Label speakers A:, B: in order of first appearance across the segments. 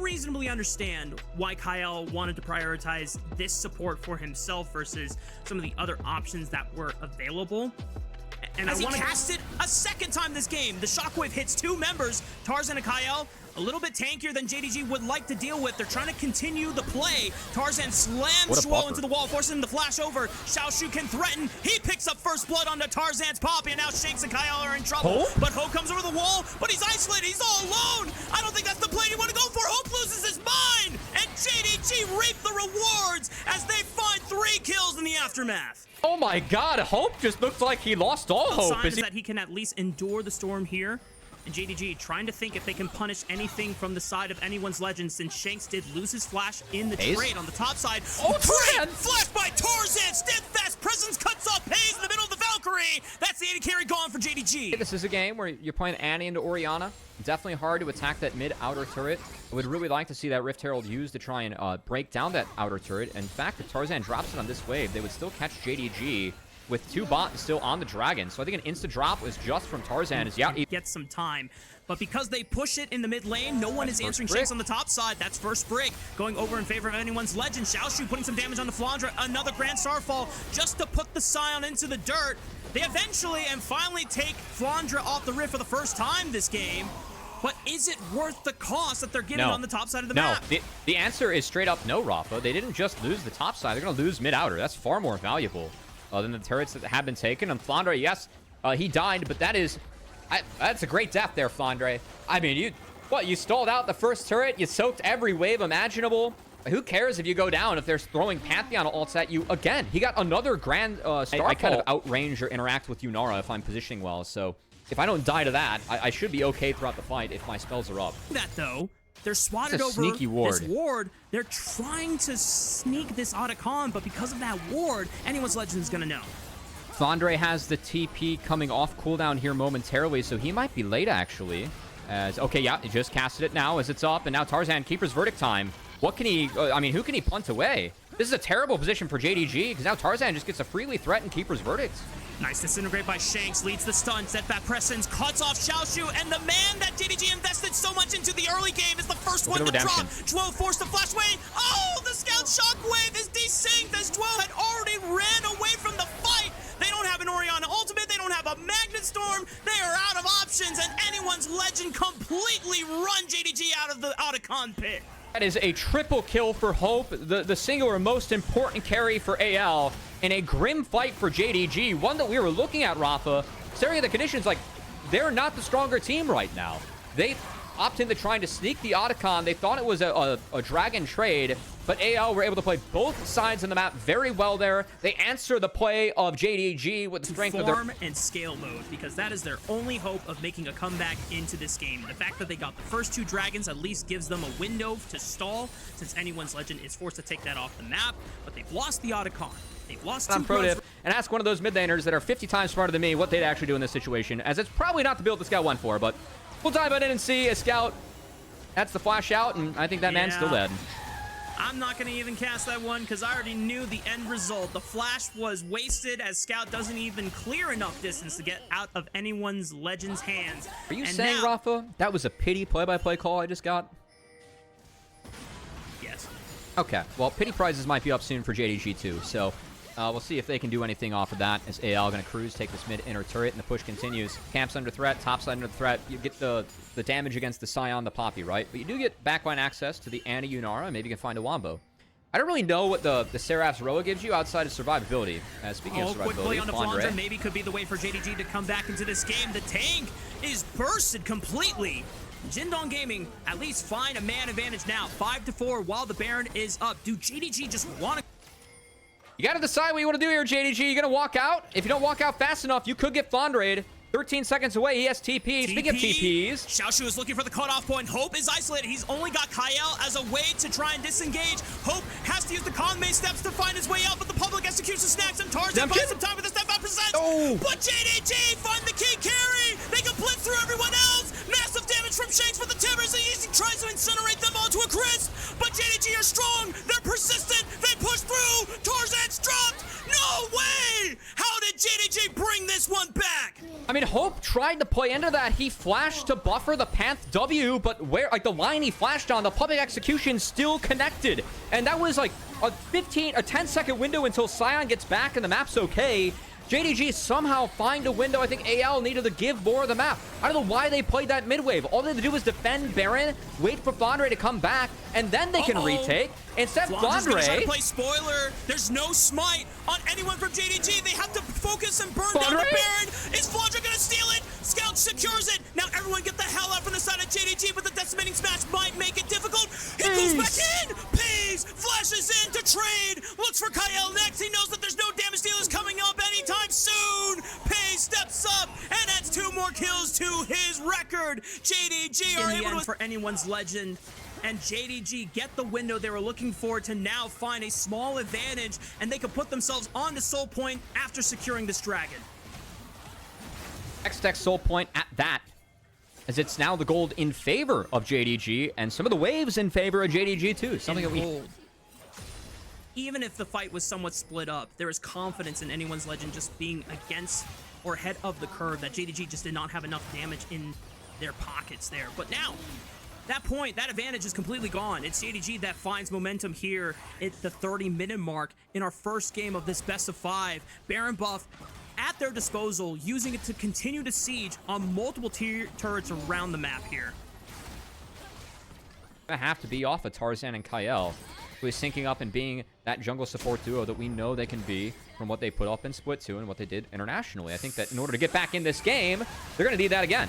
A: reasonably understand why Kyle wanted to prioritize this support for himself versus some of the other options that were available. And as he casted a second time this game, the shockwave hits two members, Tarzan and Kyle. A little bit tankier than JDG would like to deal with. They're trying to continue the play. Tarzan slams Shuo into the wall, forcing him to flash over. Xiaoshu can threaten. He picks up first blood onto Tarzan's Poppy, and now Shanks and Kyle are in trouble. But Ho comes over the wall, but he's isolated. He's all alone. I don't think that's the play you want to go for. Hope loses his mind, and JDG reap the rewards as they find 3 kills in the aftermath.
B: Oh my God, Hope just looks like he lost all hope.
A: Is that he can at least endure the storm here. And JDG trying to think if they can punish anything from the side of anyone's legend, since Shanks did lose his flash in the trade on the top side.
B: Oh, Tarzan!
A: Flash by Tarzan! Steadfast presence cuts off Hayes in the middle of the Valkyrie! That's the AD carry gone for JDG.
B: This is a game where you're playing Annie into Orianna. Definitely hard to attack that mid-outer turret. I would really like to see that Rift Herald used to try and break down that outer turret. In fact, if Tarzan drops it on this wave, they would still catch JDG with 2 bots still on the dragon. So I think an insta drop was just from Tarzan. He
A: gets some time, but because they push it in the mid lane, no one is answering Shanks on the top side. That's first break going over in favor of anyone's legend. Xiaoshu putting some damage on the Flandra. Another Grand Starfall just to put the Scion into the dirt. They eventually and finally take Flandra off the Rift for the first time this game. But is it worth the cost that they're getting on the top side of the map?
B: The answer is straight up no, Rafa. They didn't just lose the top side. They're going to lose mid-outer. That's far more valuable than the turrets that have been taken. And Flandre, yes, he died, but that's a great death there, Flandre. I mean, you stalled out the first turret. You soaked every wave imaginable. Who cares if you go down if they're throwing Pantheon ults at you again? He got another Grand Starfall. I kind of outrange or interact with Yunara if I'm positioning well, so if I don't die to that, I should be okay throughout the fight if my spells are up.
A: That though, they're swatted over
B: sneaky ward.
A: This ward. They're trying to sneak this Otacon, but because of that ward, anyone's legend is gonna know.
B: Flandre has the TP coming off cooldown here momentarily, so he might be late actually. Okay, yeah, he just casted it now as it's up, and now Tarzan, Keeper's Verdict time. What can he, who can he punt away? This is a terrible position for JDG, because now Tarzan just gets a freely threatened Keeper's Verdict.
A: Nice disintegrate by Shanks, leads the stun, setback presence, cuts off Xiaoshu, and the man that JDG invested so much into the early game is the first one to drop. Zhuo forced to flash away. Oh, the scout shockwave is desynced as Zhuo had already ran away from the fight. They don't have an Orianna ultimate, they don't have a Magnet Storm, they are out of options, and anyone's legend completely run JDG out of the Otacon pit.
B: That is a triple kill for Hope, the singular most important carry for AL in a grim fight for JDG, one that we were looking at, Rafa. Staring at the conditions, like, they're not the stronger team right now. They opt into trying to sneak the Otacon. They thought it was a dragon trade, but AL were able to play both sides of the map very well there. They answer the play of JDG with the strength of their
A: farm and scale mode, because that is their only hope of making a comeback into this game. The fact that they got the first 2 dragons at least gives them a window to stall, since anyone's legend is forced to take that off the map. But they've lost the Otacon. They've lost 2 pros.
B: And ask one of those mid laners that are 50 times smarter than me what they'd actually do in this situation, as it's probably not the build the Scout went for, but we'll dive in and see a Scout. That's the flash out, and I think that man's still dead.
A: I'm not going to even cast that one because I already knew the end result. The flash was wasted as Scout doesn't even clear enough distance to get out of anyone's legend's hands.
B: Are you saying, Rafa, that was a pity play-by-play call I just got?
A: Yes.
B: Okay, well, pity prizes might be up soon for JDG too, so we'll see if they can do anything off of that, as AL going to cruise, take this mid-inner turret, and the push continues. Camps under threat, top side under threat. You get the damage against the Scion, the Poppy, right? But you do get backline access to the Annie Yunara. Maybe you can find a Wombo. I don't really know what the Seraph's Roa gives you outside of survivability. Speaking of survivability,
A: quick play on the Flandre maybe could be the way for JDG to come back into this game. The tank is bursted completely. Jindong Gaming at least find a man advantage now, 5-4 while the Baron is up. Do JDG just want to...
B: You got to decide what you want to do here, JDG. You going to walk out? If you don't walk out fast enough, you could get Flandre. 13 seconds away. He has TP. Speaking of TPs,
A: Xiaoshu is looking for the cutoff point. Hope is isolated. He's only got Kyle as a way to try and disengage. Hope has to use the Conmay steps to find his way out, but the public execution snacks him. Tarzan buys some time with the step out presents. But JDG find the key carry. They can blitz through everyone else. Massive damage from Shanks for the Timbers. He tries to incinerate them all to a crisp. But JDG are strong. They're persistent. They push through. Tarzan's dropped. No way! How did JDG bring this one back?
B: I mean, Hope tried to play into that. He flashed to buffer the Panth W, but where, like, the line he flashed on, the public execution still connected. And that was like a 10-second window until Sion gets back and the map's okay. JDG somehow find a window. I think AL needed to give more of the map. I don't know why they played that mid wave. All they had to do was defend Baron, wait for Flandre to come back, and then they can retake. Instead, Flandre
A: trying to play spoiler. There's no smite on anyone from JDG. They have to focus and burn down the Baron. Is Flandre going to steal it? Scout secures it. Now everyone get the hell out from the side of JDG, but the decimating smash might make it difficult. He goes back in. Pays flashes in to trade. Looks for Kyle next. He knows that there's no damage dealers coming up anytime soon. Pays steps up and adds 2 more kills to his record. JDG are able to, for anyone's legend, and JDG get the window they were looking for to now find a small advantage, and they can put themselves on to Soul Point after securing this dragon.
B: X-Tech Soul Point at that, as it's now the gold in favor of JDG, and some of the waves in favor of JDG too. Something that we...
A: Even if the fight was somewhat split up, there is confidence in anyone's legend just being against or ahead of the curve, that JDG just did not have enough damage in their pockets there. But now, that point, that advantage is completely gone. It's JDG that finds momentum here at the 30-minute mark in our first game of this best of 5. Baron buff at their disposal, using it to continue to siege on multiple turrets around the map here.
B: Gonna have to be off of Tarzan and Kyle, who is syncing up and being that jungle support duo that we know they can be from what they put up in Split 2 and what they did internationally. I think that in order to get back in this game, they're gonna need that again.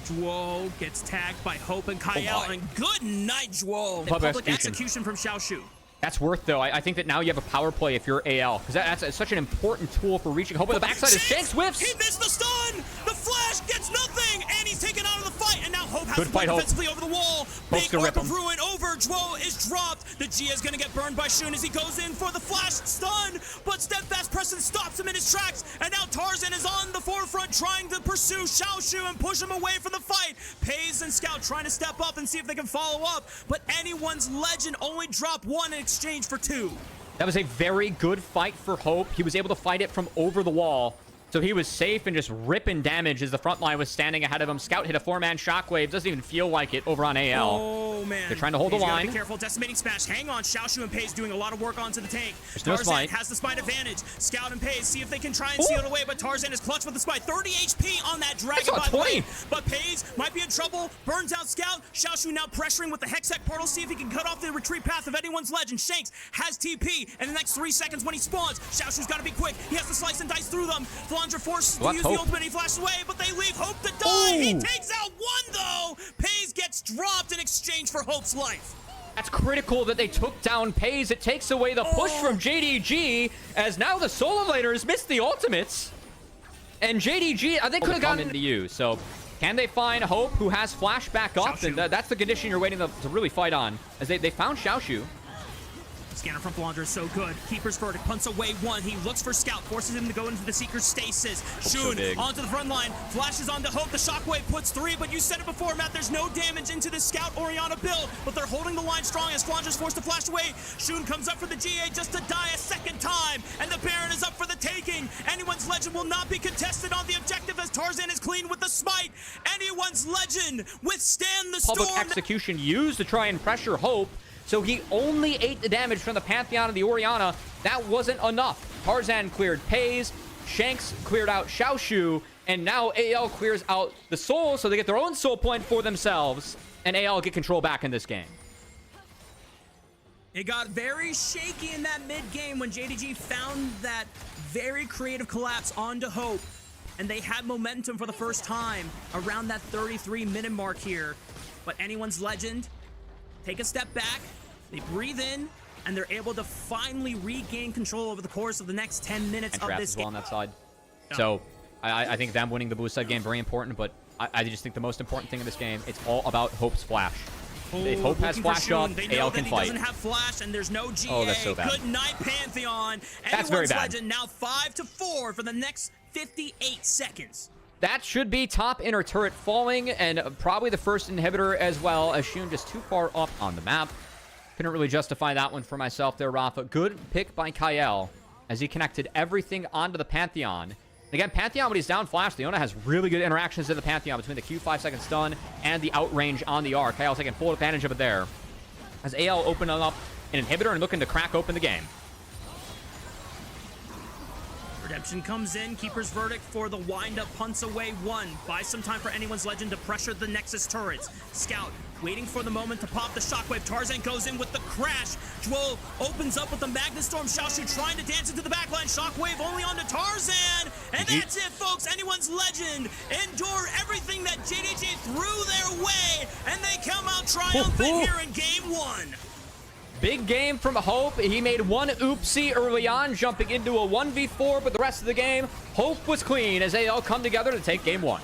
A: Juo gets tagged by Hope and Kyle, and good night, Juo. Public execution from Xiaoshu.
B: That's worth, though. I think that now you have a power play if you're AL, because that's such an important tool for reaching Hope. On the backside is Shanks whiffs.
A: He missed the stun. The flash gets nothing, and he's taken out of the fight. And now Hope has to play defensively over the wall. Big Orc of Ruin over. Juo is dropped. The Gia is going to get burned by Shun as he goes in for the flash stun, but Steadfast Preston stops him in his tracks. And now Tarzan is on the forefront trying to pursue Xiaoshu and push him away from the fight. Pays and Scout trying to step up and see if they can follow up, but anyone's legend only dropped 1 in exchange for 2.
B: That was a very good fight for Hope. He was able to fight it from over the wall, so he was safe and just ripping damage as the front line was standing ahead of him. Scout hit a 4-man shockwave. Doesn't even feel like it over on AL.
A: Oh, man.
B: They're trying to hold the line.
A: Be careful. Decimating smash. Hang on. Xiaoshu and Pays doing a lot of work onto the tank.
B: There's no smite.
A: Has the smite advantage. Scout and Pays see if they can try and seal it away, but Tarzan is clutch with the smite. 30 HP on that dragon, by the way. But Pays might be in trouble. Burns out Scout. Xiaoshu now pressuring with the Hextech portal. See if he can cut off the retreat path of anyone's legend. Shanks has TP, and the next 3 seconds when he spawns, Xiaoshu's got to be quick. He has to slice and dice through them. Flandre forces to use the ultimate. He flashes away, but they leave Hope to die. He takes out 1, though. Pays gets dropped in exchange for Hope's life.
B: That's critical that they took down Pays. It takes away the push from JDG, as now the solo laners missed the ultimates. And JDG, they could have gotten into you. So can they find Hope, who has flash back up? And that's the condition you're waiting to really fight on, as they found Xiaoshu.
A: Scanner from Flandre is so good. Keeper's verdict punts away 1. He looks for Scout, forces him to go into the Seeker's stasis. Shun onto the front line, flashes onto Hope. The shockwave puts 3, but you said it before, Matt, there's no damage into the Scout Orianna build, but they're holding the line strong as Flandre's forced to flash away. Shun comes up for the GA just to die a second time, and the Baron is up for the taking. Anyone's legend will not be contested on the objective as Tarzan is clean with the smite. Anyone's legend withstand the storm.
B: Public execution used to try and pressure Hope. So he only ate the damage from the Pantheon and the Orianna. That wasn't enough. Tarzan cleared Pays, Shanks cleared out Xiaoshu, and now AL clears out the Soul, so they get their own Soul Point for themselves, and AL get control back in this game.
A: It got very shaky in that mid-game when JDG found that very creative collapse onto Hope, and they had momentum for the first time around that 33-minute mark here. But anyone's legend take a step back, they breathe in, and they're able to finally regain control over the course of the next 10 minutes of this game.
B: On that side. So I think them winning the blue side game very important, but I just think the most important thing in this game, it's all about Hope's flash. If Hope has flash up, AL can fight.
A: Doesn't have flash, and there's no GA.
B: Oh, that's so bad.
A: Good night, Pantheon.
B: That's very bad.
A: Legend now 5-4 for the next 58 seconds.
B: That should be top inner turret falling, and probably the first inhibitor as well, as Shun just too far up on the map. Couldn't really justify that one for myself there, Rafa. Good pick by Kyle, as he connected everything onto the Pantheon. Again, Pantheon, when he's down flash, Leona has really good interactions in the Pantheon between the Q 5-second stun and the outrange on the R. Kyle's taking full advantage of it there. As AL opening up an inhibitor and looking to crack open the game.
A: Redemption comes in. Keeper's verdict for the wind-up punts away one. Buys some time for anyone's legend to pressure the Nexus turrets. Scout waiting for the moment to pop the shockwave. Tarzan goes in with the crash. Jewel opens up with the Magnetstorm. Xiaoshu trying to dance into the backline. Shockwave only onto Tarzan. And that's it, folks. Anyone's legend endure everything that JDG threw their way. And they come out triumphant here in game one.
B: Big game from Hope. He made one oopsie early on, jumping into a 1v4, but the rest of the game, Hope was clean as they all come together to take game one.